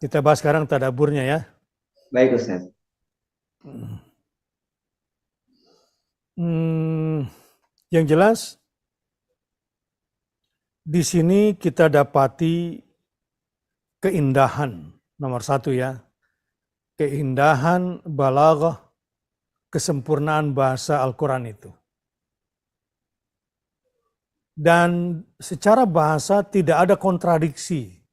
Kita bahas sekarang tadaburnya ya. Baik Ustaz. Yang jelas di sini kita dapati keindahan nomor satu ya, keindahan balaghah, kesempurnaan bahasa Al-Quran itu. Dan secara bahasa tidak ada kontradiksi.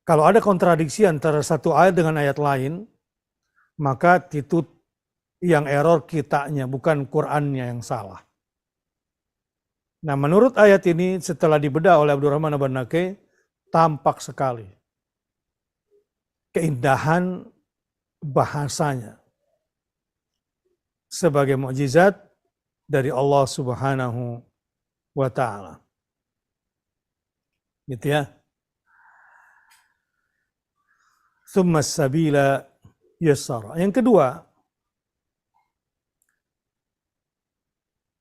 Kalau ada kontradiksi antara satu ayat dengan ayat lain, maka itu yang error kitanya, bukan Qur'annya yang salah. Nah, menurut ayat ini setelah dibedah oleh Abdurrahman An-Naqi, tampak sekali keindahan bahasanya sebagai mukjizat dari Allah Subhanahu wa Ta'ala. Gitu ya. Tsumma sabila yassara. Yang kedua,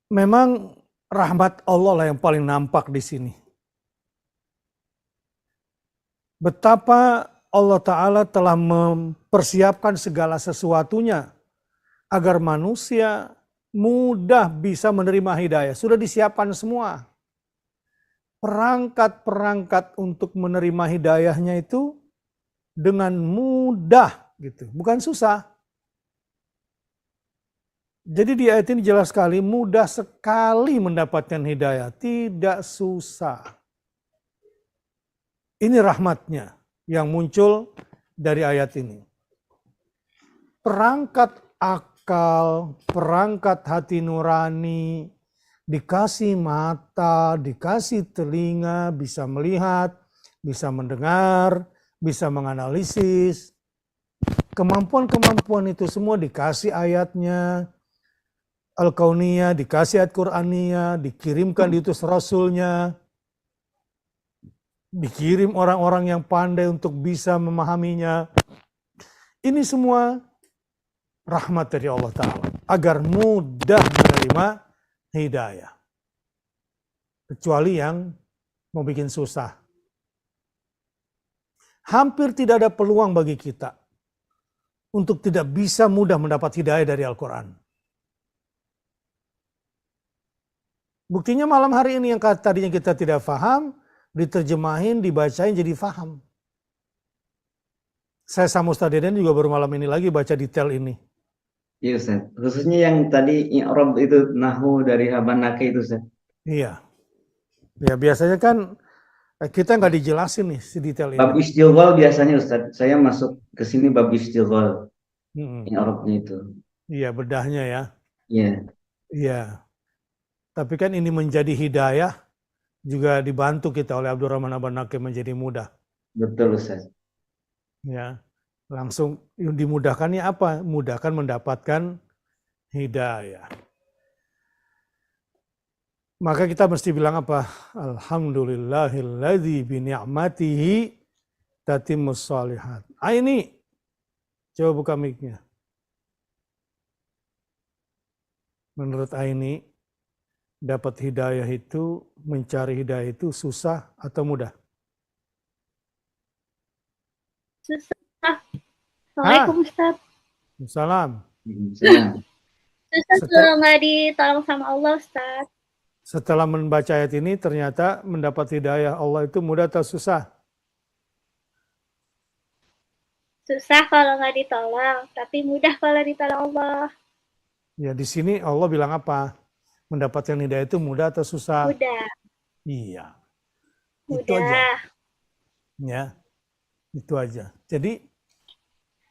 memang rahmat Allah lah yang paling nampak di sini. Betapa Allah Ta'ala telah mempersiapkan segala sesuatunya agar manusia mudah bisa menerima hidayah. Sudah disiapkan semua. Perangkat-perangkat untuk menerima hidayahnya itu dengan mudah gitu, bukan susah. Jadi di ayat ini jelas sekali, mudah sekali mendapatkan hidayah, tidak susah. Ini rahmatnya yang muncul dari ayat ini. Perangkat akal, perangkat hati nurani, dikasih mata, dikasih telinga, bisa melihat, bisa mendengar, bisa menganalisis. Kemampuan-kemampuan itu semua dikasih ayatnya, Al-Kauniyah, dikasih ayat Qur'aniyah, dikirimkan diutus Rasulnya, dikirim orang-orang yang pandai untuk bisa memahaminya. Ini semua rahmat dari Allah Ta'ala, agar mudah menerima hidayah. Kecuali yang mau bikin susah. Hampir tidak ada peluang bagi kita untuk tidak bisa mudah mendapat hidayah dari Al-Quran. Buktinya malam hari ini yang tadinya kita tidak paham, diterjemahin, dibacain jadi paham. Saya sama Ustaz Deden juga baru malam ini lagi baca detail ini. Iya Ustaz. Khususnya yang tadi i'rab itu nahwu dari An-Naqi itu Ustaz. Iya. Ya biasanya kan kita nggak dijelasin nih si detail ini. Bab istighfar biasanya Ustaz. Saya masuk ke sini bab istighfar. I'rabnya itu. Iya, bedahnya ya. Iya. Iya. Tapi kan ini menjadi hidayah juga dibantu kita oleh Abdurrahman An-Naqi menjadi mudah. Betul Ustaz. Ya. Langsung dimudahkannya apa? Mudahkan mendapatkan hidayah. Maka kita mesti bilang apa? Alhamdulillahilladzi bini'matihi tatimmus shalihat. Ini coba buka mic-nya. Menurut Aini, dapat hidayah itu, mencari hidayah itu susah atau mudah? Susah. Assalamualaikum Ustaz. Salam. Susah kalau nggak ditolong sama Allah Ustaz. Setelah membaca ayat ini ternyata mendapat hidayah Allah itu mudah atau susah? Susah kalau nggak ditolong, tapi mudah kalau ditolong Allah. Ya di sini Allah bilang apa? Mendapatkan hidayah itu mudah atau susah? Mudah. Iya. Mudah. Itu aja. Ya. Itu aja. Jadi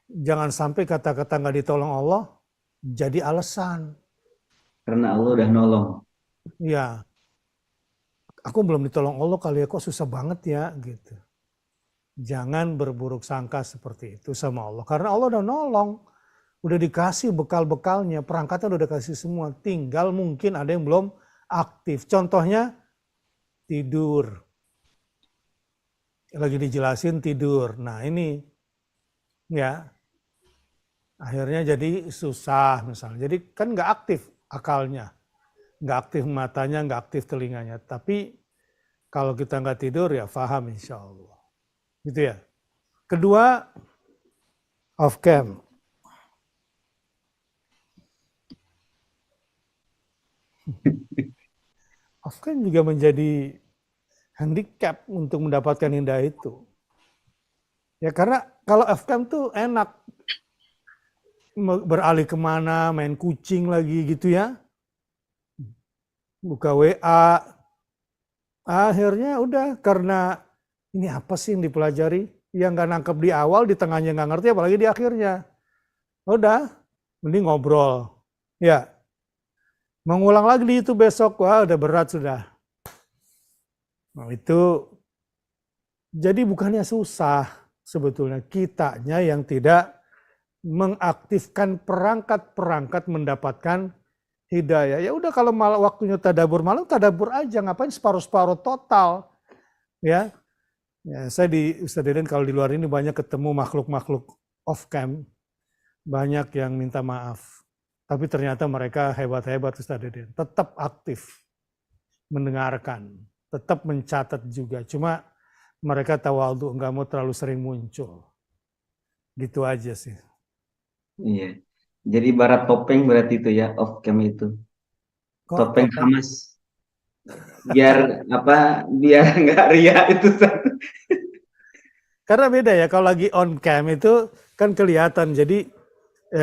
jangan sampai kata-kata nggak ditolong Allah jadi alasan. Karena Allah udah nolong. Ya. Aku belum ditolong Allah kali ya, kok susah banget ya gitu. Jangan berburuk sangka seperti itu sama Allah. Karena Allah udah nolong. Udah dikasih bekal-bekalnya, perangkatnya udah dikasih semua. Tinggal mungkin ada yang belum aktif. Contohnya tidur. Lagi dijelasin tidur. Nah ini ya akhirnya jadi susah misalnya. Jadi kan nggak aktif akalnya. Nggak aktif matanya, nggak aktif telinganya. Tapi kalau kita nggak tidur ya paham insya Allah. gitu ya. Kedua, off cam. Off cam juga menjadi handicap untuk mendapatkan indah itu. Ya karena kalau off cam tuh enak, beralih kemana, main kucing lagi gitu ya, buka WA, akhirnya udah karena ini apa sih yang dipelajari, yang nggak nangkep di awal, di tengahnya nggak ngerti, apalagi di akhirnya. Udah, mending ngobrol. Ya, mengulang lagi di itu besok, wah udah berat sudah. Nah itu, jadi bukannya susah sebetulnya, kitanya yang tidak mengaktifkan perangkat-perangkat mendapatkan hidayah. Ya udah kalau malah waktunya tadabur malam, tadabur aja, ngapain separuh-separuh total. Ya, saya di Ustadz Deden kalau di luar ini banyak ketemu makhluk-makhluk off cam, banyak yang minta maaf. Tapi ternyata mereka hebat-hebat Ustadz Deden, tetap aktif mendengarkan, tetap mencatat juga. Cuma mereka tawadhu, nggak mau terlalu sering muncul. Gitu aja sih. Iya. Jadi ibarat topeng berarti itu ya, off cam itu. Kok Topeng topeng? Hamas. Biar apa? Biar nggak ria itu. Karena beda ya, kalau lagi on cam itu kan kelihatan, jadi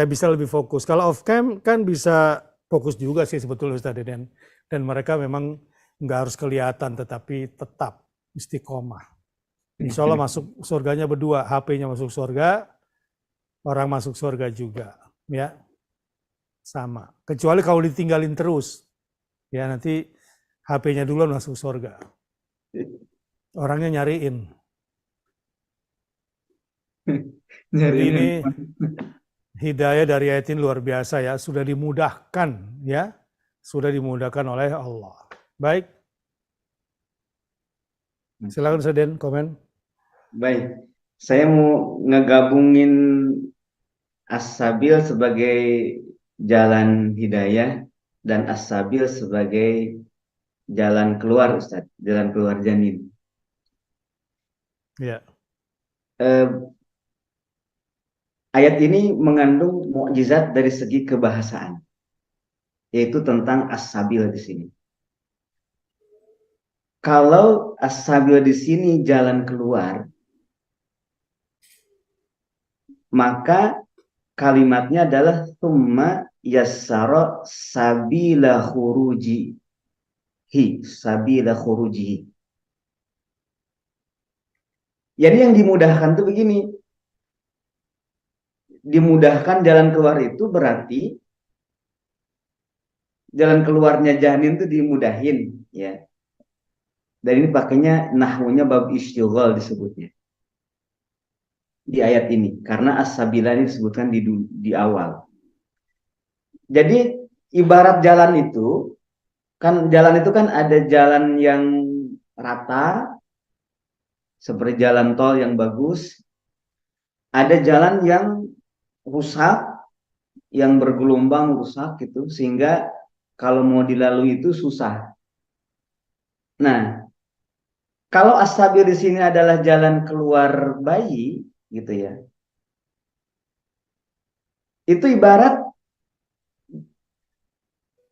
bisa lebih fokus. Kalau off cam kan bisa fokus juga sih sebetulnya Ustaz Deden. Dan mereka memang nggak harus kelihatan, tetapi tetap istiqomah. Insya Allah masuk surganya berdua, HP-nya masuk surga, orang masuk surga juga, ya sama. Kecuali kalau ditinggalin terus, ya nanti HP-nya duluan masuk surga, orangnya nyariin. Jadi ini hidayah dari ayat ini luar biasa ya, sudah dimudahkan ya, sudah dimudahkan oleh Allah. Baik, silakan Saden komen. Baik, saya mau ngegabungin as-sabil sebagai jalan hidayah dan as-sabil sebagai jalan keluar, Ustaz, jalan keluar janin. Ya. Ayat ini mengandung mukjizat dari segi kebahasaan, yaitu tentang as-sabil di sini. Kalau as-sabil di sini jalan keluar, maka kalimatnya adalah summa yassara sabila khurujihi, sabila khurujihi. Jadi yang dimudahkan tuh begini, dimudahkan jalan keluar itu berarti jalan keluarnya janin tuh dimudahin, ya. Dan ini pakainya nahwunya bab istighal disebutnya di ayat ini, karena as-sabila ini disebutkan di awal. Jadi ibarat jalan itu kan ada jalan yang rata seperti jalan tol yang bagus, ada jalan yang rusak, yang bergelombang rusak gitu, sehingga kalau mau dilalui itu susah. Nah, kalau as-sabil di sini adalah jalan keluar bayi gitu ya. Itu ibarat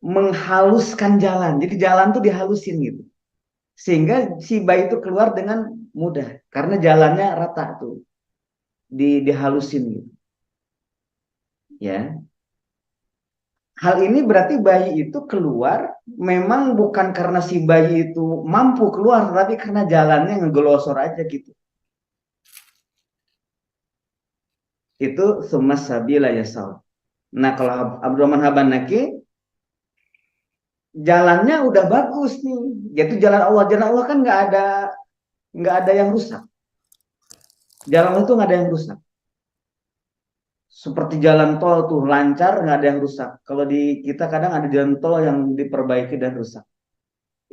menghaluskan jalan. Jadi jalan tuh dihalusin gitu. Sehingga si bayi itu keluar dengan mudah karena jalannya rata tuh. Dihalusin gitu. Ya. Hal ini berarti bayi itu keluar memang bukan karena si bayi itu mampu keluar, tapi karena jalannya ngegelosor aja gitu. Itu sumas sabila yasal. Nah, kalau Abdurrahman Habanaki jalannya udah bagus nih, yaitu jalan Allah. Jalan Allah kan nggak ada yang rusak. Jalan Allah itu nggak ada yang rusak. Seperti jalan tol tuh lancar, nggak ada yang rusak. Kalau di kita kadang ada jalan tol yang diperbaiki dan rusak.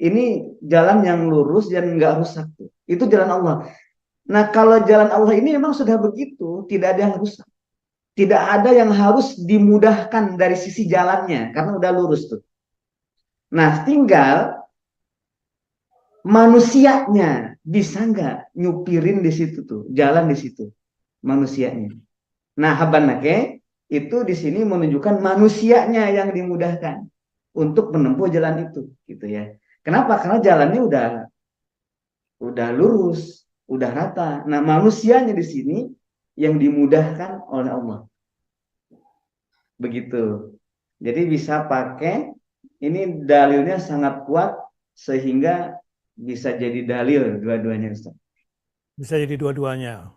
Ini jalan yang lurus dan nggak rusak tuh. Itu jalan Allah. Nah, kalau jalan Allah ini memang sudah begitu, tidak ada yang rusak. Tidak ada yang harus dimudahkan dari sisi jalannya karena udah lurus tuh. Nah, tinggal manusianya bisa nggak nyupirin di situ tuh, jalan di situ manusianya. Nah, habanake itu di sini menunjukkan manusianya yang dimudahkan untuk menempuh jalan itu, gitu ya. Kenapa? Karena jalannya udah lurus, udah rata. Nah, manusianya di sini yang dimudahkan oleh Allah. Begitu. Jadi bisa pakai, ini dalilnya sangat kuat sehingga bisa jadi dalil dua-duanya, Ustaz. Bisa jadi dua-duanya.